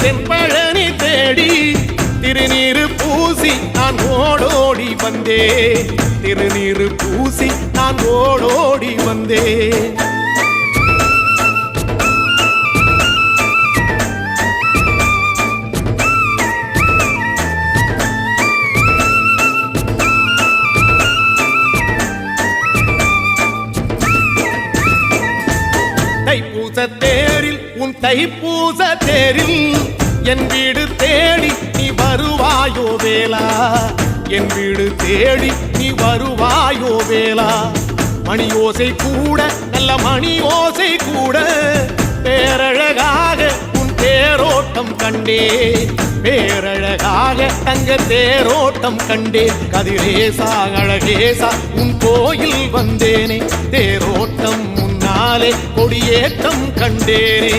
தென்பழனி தேடி திருநீரு பூசி நான் ஓடோடி வந்தேன். திருநீரு பூசி நான் ஓடோடி வந்தேன். தைப்பூச தேரில் உன் தைப்பூச தேரில் என் வீடு தேடி நீ வருவாயோ வேளா. என் வீடு தேடி நீ வருவாயோ வேளா. மணி ஓசை கூட நல்ல மணி ஓசை கூட பேரழகாக உன் தேரோட்டம் கண்டே. பேரழகாக தங்க தேரோட்டம் கண்டே. கதிரேசா அழகேசா உன் கோயில் வந்தேனே. தேரோட்டம் முன்னாலே கொடியேற்றம் கண்டேனே.